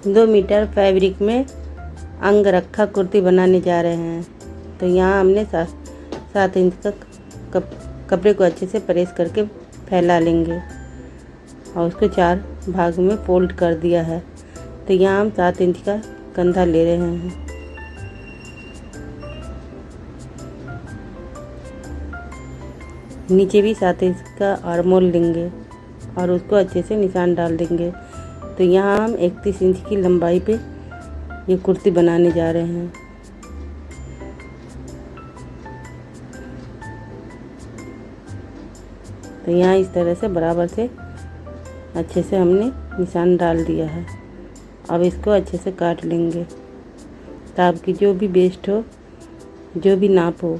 2 metre fabric में अंग रखा कुर्ती बनाने जा रहे हैं। तो यहाँ हमने 7 इंच का कपड़े को अच्छे से प्रेस करके फैला लेंगे और उसको 4 भाग में फोल्ड कर दिया है। तो यहाँ हम 7 इंच का कंधा ले रहे हैं। नीचे भी 7 इंच का आर्मोल लेंगे और उसको अच्छे से निशान डाल देंगे। तो यहाँ हम 31 इंच की लंबाई पे ये कुर्ती बनाने जा रहे हैं। तो यहाँ इस तरह से बराबर से अच्छे से हमने निशान डाल दिया है। अब इसको अच्छे से काट लेंगे। तो आपकी जो भी वेस्ट हो, जो भी नाप हो,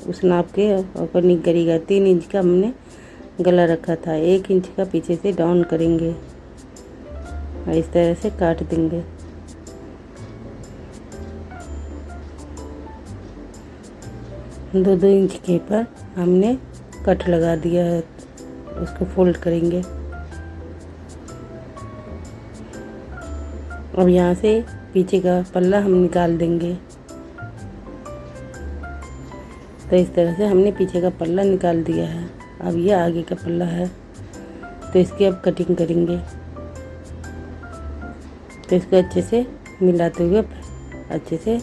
उस नाप के ऊपर करेगा। 3 इंच का हमने गला रखा था, 1 इंच का पीछे से डाउन करेंगे और इस तरह से काट देंगे। दो इंच के पर हमने कट लगा दिया है, उसको फोल्ड करेंगे। अब यहाँ से पीछे का पल्ला हम निकाल देंगे। तो इस तरह से हमने पीछे का पल्ला निकाल दिया है। अब ये आगे का पल्ला है, तो इसकी अब कटिंग करेंगे। तो इसको अच्छे से मिलाते हुए अच्छे से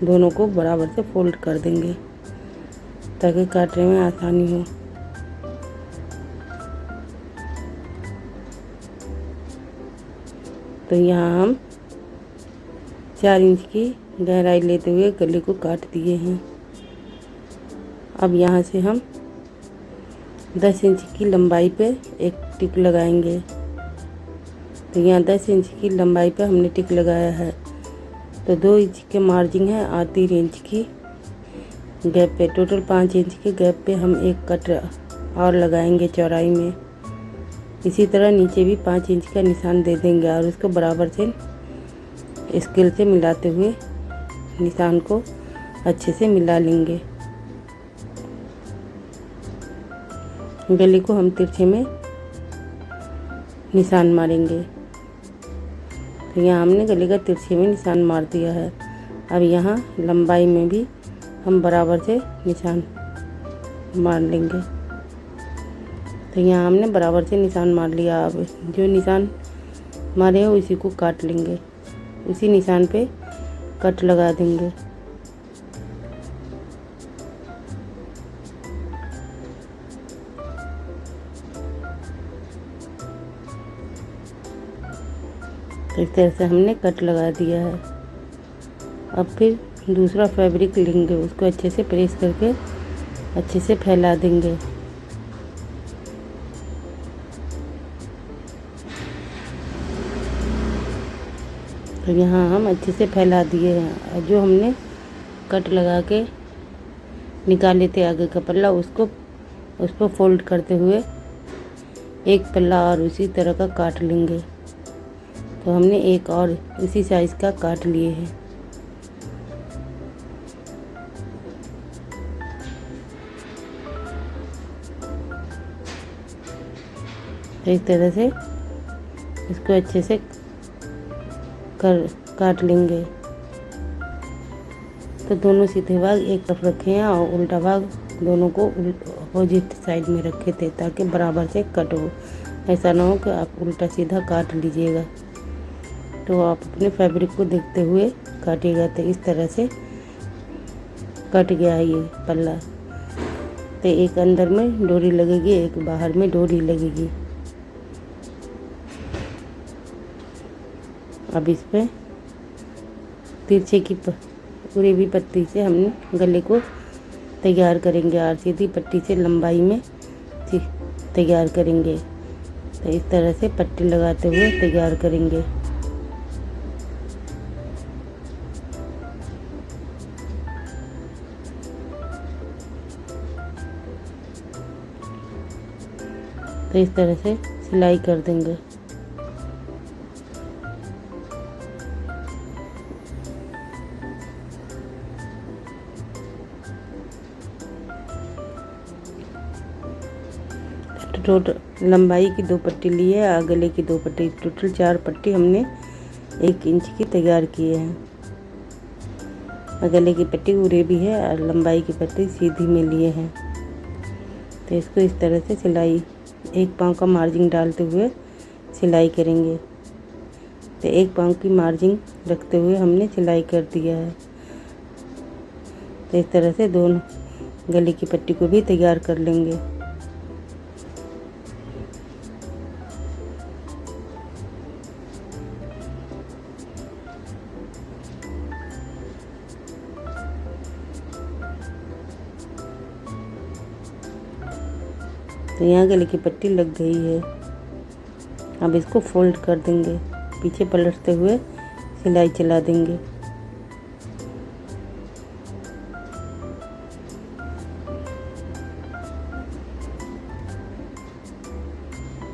दोनों को बराबर से फोल्ड कर देंगे ताकि काटने में आसानी हो। तो यहाँ हम 4 इंच की गहराई लेते हुए गले को काट दिए हैं। अब यहाँ से हम 10 इंच की लंबाई पे एक टिक लगाएंगे। तो यहाँ 10 इंच की लंबाई पे हमने टिक लगाया है। तो 2 इंच के मार्जिन है और 3 इंच की गैप पे, टोटल 5 इंच के गैप पे हम एक कट और लगाएंगे चौड़ाई में। इसी तरह नीचे भी 5 इंच का निशान दे देंगे और उसको बराबर से स्केल से मिलाते हुए निशान को अच्छे से मिला लेंगे। गले को हम तिरछे में निशान मारेंगे। तो यहाँ हमने गले का तिरछे में निशान मार दिया है। अब यहाँ लंबाई में भी हम बराबर से निशान मार लेंगे। तो यहाँ हमने बराबर से निशान मार लिया। अब जो निशान मारे हैं उसी को काट लेंगे, उसी निशान पे कट लगा देंगे। तो इस तरह से हमने कट लगा दिया है। अब फिर दूसरा फैब्रिक लेंगे, उसको अच्छे से प्रेस करके अच्छे से फैला देंगे। तो यहाँ हम अच्छे से फैला दिए हैं। और जो हमने कट लगा के निकाले थे आगे का पल्ला, उस पर फोल्ड करते हुए एक पल्ला और उसी तरह का काट लेंगे। तो हमने एक और इसी साइज़ का काट लिए हैं। तो इस तरह से इसको अच्छे से काट लेंगे। तो दोनों सीधे भाग एक तरफ रखे हैं और उल्टा भाग दोनों को अपोजिट साइड में रखे थे ताकि बराबर से कट हो। ऐसा ना हो कि आप उल्टा सीधा काट लीजिएगा। तो आप अपने फैब्रिक को देखते हुए काटिएगा। तो इस तरह से कट गया है ये पल्ला। तो एक अंदर में डोरी लगेगी, एक बाहर में डोरी लगेगी। अब इस पे तिरछे की पूरी भी पट्टी से हमने गले को तैयार करेंगे और सीधी पट्टी से लंबाई में तैयार करेंगे। तो इस तरह से पट्टी लगाते हुए तैयार करेंगे। तो इस तरह से सिलाई कर देंगे। टोटल लंबाई की 2 पट्टी ली है और गले की 2 पट्टी, टोटल 4 पट्टी हमने 1 इंच की तैयार किए हैं। और गले की पट्टी उरे भी है और लंबाई की पट्टी सीधी में लिए हैं। तो इसको इस तरह से सिलाई 1 पाँव का मार्जिन डालते हुए सिलाई करेंगे। तो 1 पाँव की मार्जिन रखते हुए हमने सिलाई कर दिया है। तो इस तरह से दोनों गले की पट्टी को भी तैयार कर लेंगे। तो यहाँ गले की पट्टी लग गई है। अब इसको फोल्ड कर देंगे, पीछे पलटते हुए सिलाई चला देंगे।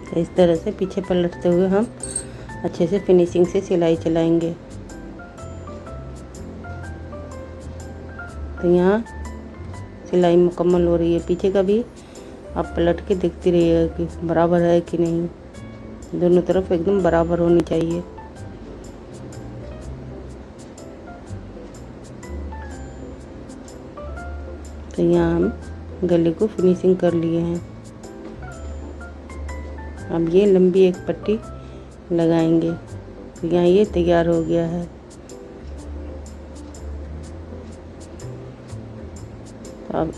तो इस तरह से पीछे पलटते हुए हम अच्छे से फिनिशिंग से सिलाई चलाएंगे। तो यहाँ सिलाई मुकम्मल हो रही है। पीछे का भी आप पलट के देखती रहिएगा कि बराबर है कि नहीं, दोनों तरफ एकदम बराबर होनी चाहिए। तो यहाँ हम गले को फिनिशिंग कर लिए हैं। अब ये लंबी एक पट्टी लगाएंगे। तो यहाँ ये तैयार हो गया है। तो अब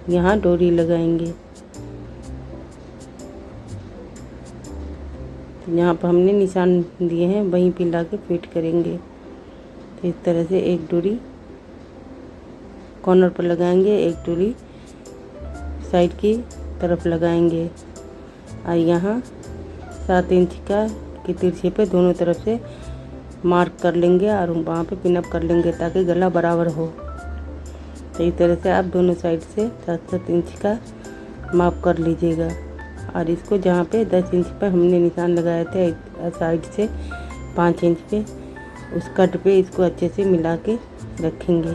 यहाँ डोरी लगाएंगे। यहाँ पर हमने निशान दिए हैं, वहीं पे ला के फिट करेंगे। तो इस तरह से एक डोरी कॉर्नर पर लगाएंगे, एक डोरी साइड की तरफ लगाएंगे और यहाँ 7 इंच की तिरछे पे दोनों तरफ से मार्क कर लेंगे और वहाँ पे पिन अप कर लेंगे ताकि गला बराबर हो। तो इस तरह से आप दोनों साइड से 7-7 इंच का माप कर लीजिएगा। और इसको जहाँ पे 10 इंच पर हमने निशान लगाए थे साइड से 5 इंच पे, उस कट पे इसको अच्छे से मिला के रखेंगे।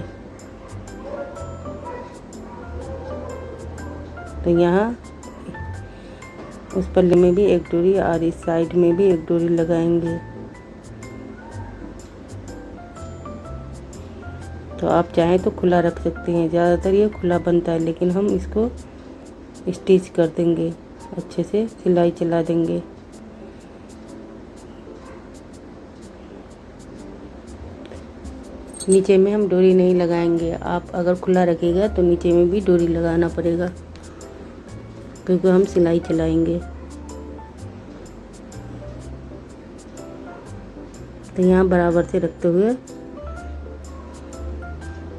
तो यहाँ उस पल्ले में भी एक डोरी और इस साइड में भी एक डोरी लगाएंगे। तो आप चाहें तो खुला रख सकते हैं, ज़्यादातर ये खुला बनता है, लेकिन हम इसको स्टिच कर देंगे, अच्छे से सिलाई चला देंगे। नीचे में हम डोरी नहीं लगाएंगे। आप अगर खुला रखिएगा तो नीचे में भी डोरी लगाना पड़ेगा, क्योंकि हम सिलाई चलाएंगे। तो यहाँ बराबर से रखते हुए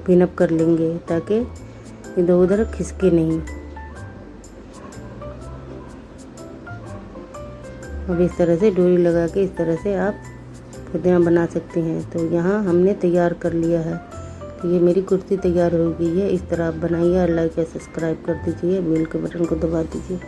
पिन अप कर लेंगे ताकि इधर उधर खिसके नहीं। अब इस तरह से डोरी लगा के इस तरह से आप खुदियाँ बना सकते हैं। तो यहाँ हमने तैयार कर लिया है। तो ये मेरी कुर्ती तैयार हो गई है। इस तरह आप बनाइए और लाइक या सब्सक्राइब कर दीजिए, बेल के बटन को दबा दीजिए।